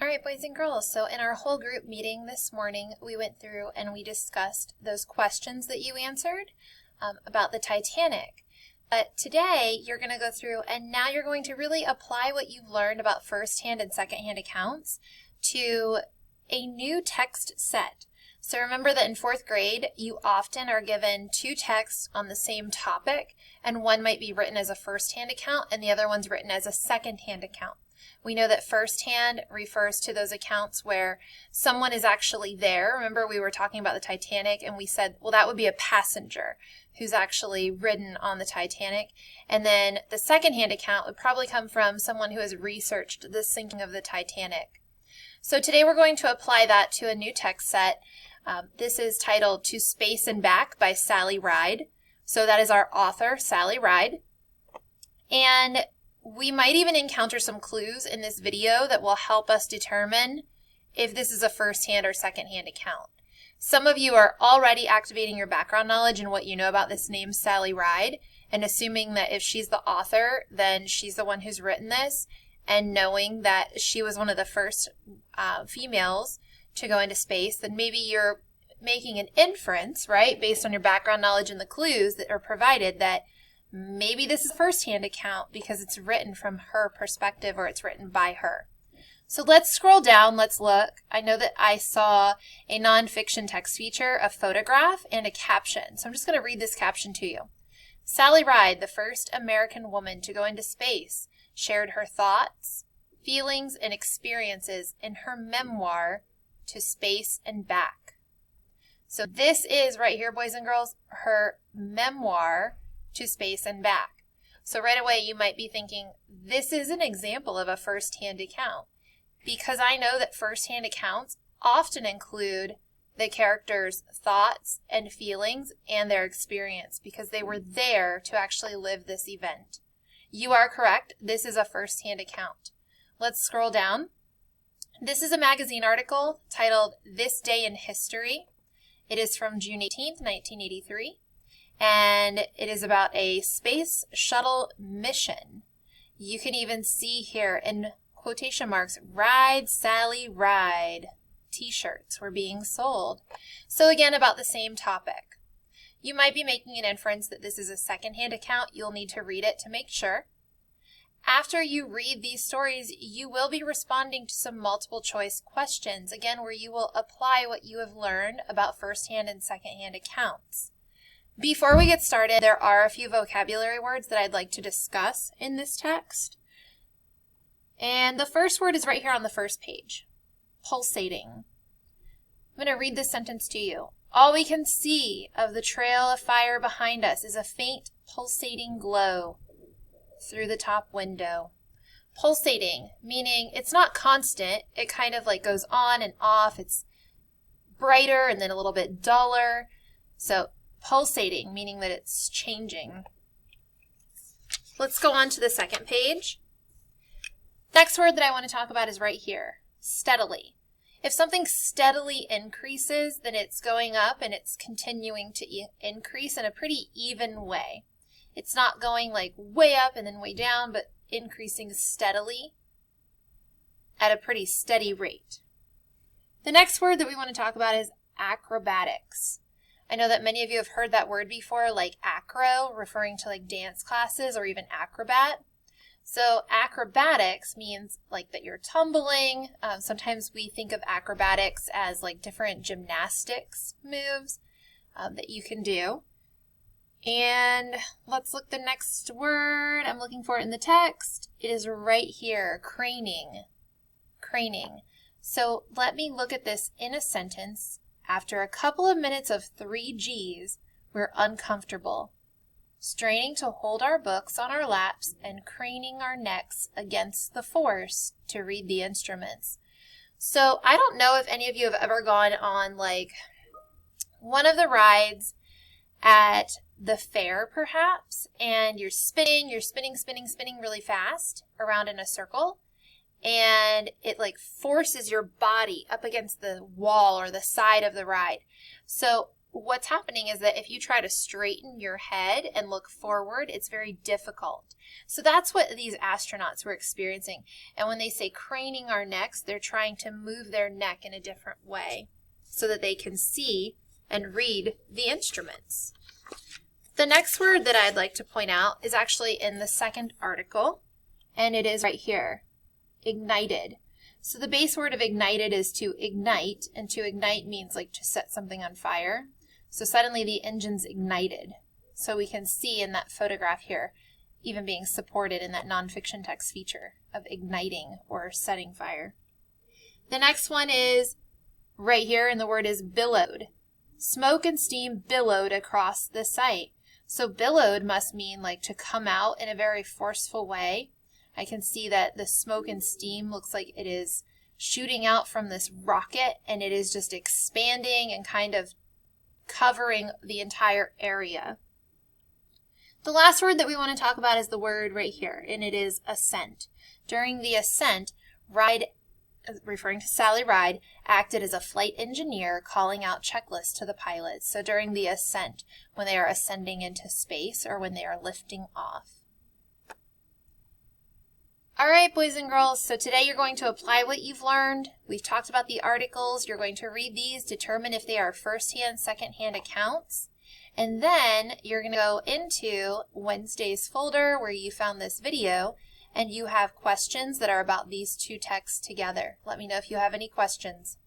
right, boys and girls, so in our whole group meeting this morning, we went through and we discussed those questions that you answered about the Titanic. Today, you're going to go through and now you're going to really apply what you've learned about first-hand and second-hand accounts to a new text set. So remember that in 4th grade, you often are given 2 texts on the same topic, and one might be written as a first-hand account and the other one's written as a second-hand account. We know that first-hand refers to those accounts where someone is actually there. Remember, we were talking about the Titanic and we said, well, that would be a passenger who's actually ridden on the Titanic. And then the second-hand account would probably come from someone who has researched the sinking of the Titanic. So today we're going to apply that to a new text set. This is titled To Space and Back by Sally Ride. So that is our author, Sally Ride. And we might even encounter some clues in this video that will help us determine if this is a first-hand or second-hand account. Some of you are already activating your background knowledge and what you know about this name, Sally Ride, and assuming that if she's the author, then she's the one who's written this, and knowing that she was one of the first females to go into space, then maybe you're making an inference, right, based on your background knowledge and the clues that are provided, that maybe this is a first-hand account because it's written from her perspective or it's written by her. So let's scroll down, let's look. I know that I saw a nonfiction text feature, a photograph, and a caption. So I'm just going to read this caption to you. Sally Ride, the first American woman to go into space, shared her thoughts, feelings, and experiences in her memoir, To Space and Back. So this is, right here, boys and girls, her memoir, To Space and Back. So right away you might be thinking, this is an example of a first-hand account, because I know that first-hand accounts often include the character's thoughts and feelings and their experience because they were there to actually live this event. You are correct. This is a first-hand account. Let's scroll down. This is a magazine article titled This Day in History. It is from June 18th, 1983. And it is about a space shuttle mission. You can even see here in quotation marks, Ride, Sally, Ride. T-shirts were being sold. So again, about the same topic. You might be making an inference that this is a second-hand account. You'll need to read it to make sure. After you read these stories, you will be responding to some multiple choice questions, again, where you will apply what you have learned about first-hand and second-hand accounts. Before we get started, there are a few vocabulary words that I'd like to discuss in this text. And the first word is right here on the first page, pulsating. I'm going to read this sentence to you. All we can see of the trail of fire behind us is a faint pulsating glow through the top window. Pulsating, meaning it's not constant. It kind of like goes on and off. It's brighter and then a little bit duller. So pulsating, meaning that it's changing. Let's go on to the second page. Next word that I want to talk about is right here, steadily. If something steadily increases, then it's going up and it's continuing to increase in a pretty even way. It's not going like way up and then way down, but increasing steadily at a pretty steady rate. The next word that we want to talk about is acrobatics. I know that many of you have heard that word before, like acro, referring to like dance classes or even acrobat. So acrobatics means like that you're tumbling. Sometimes we think of acrobatics as like different gymnastics moves that you can do. And let's look the next word. I'm looking for it in the text. It is right here, craning. Craning. So let me look at this in a sentence. After a couple of minutes of 3 Gs, we're uncomfortable, straining to hold our books on our laps and craning our necks against the force to read the instruments. So I don't know if any of you have ever gone on like one of the rides at the fair perhaps, and you're spinning really fast around in a circle. And it like forces your body up against the wall or the side of the ride. So what's happening is that if you try to straighten your head and look forward, it's very difficult. So that's what these astronauts were experiencing. And when they say craning our necks, they're trying to move their neck in a different way so that they can see and read the instruments. The next word that I'd like to point out is actually in the second article, and it is right here, ignited. So the base word of ignited is to ignite, and to ignite means like to set something on fire. So suddenly the engine's ignited. So we can see in that photograph here, even being supported in that nonfiction text feature of igniting or setting fire. The next one is right here, and the word is billowed. Smoke and steam billowed across the site. So billowed must mean like to come out in a very forceful way. I can see that the smoke and steam looks like it is shooting out from this rocket, and it is just expanding and kind of covering the entire area. The last word that we want to talk about is the word right here, and it is ascent. During the ascent, Ride, referring to Sally Ride, acted as a flight engineer calling out checklists to the pilots. So during the ascent, when they are ascending into space or when they are lifting off. All right, boys and girls, so today you're going to apply what you've learned. We've talked about the articles. You're going to read these, determine if they are first-hand, second-hand accounts, and then you're going to go into Wednesday's folder where you found this video, and you have questions that are about these two texts together. Let me know if you have any questions.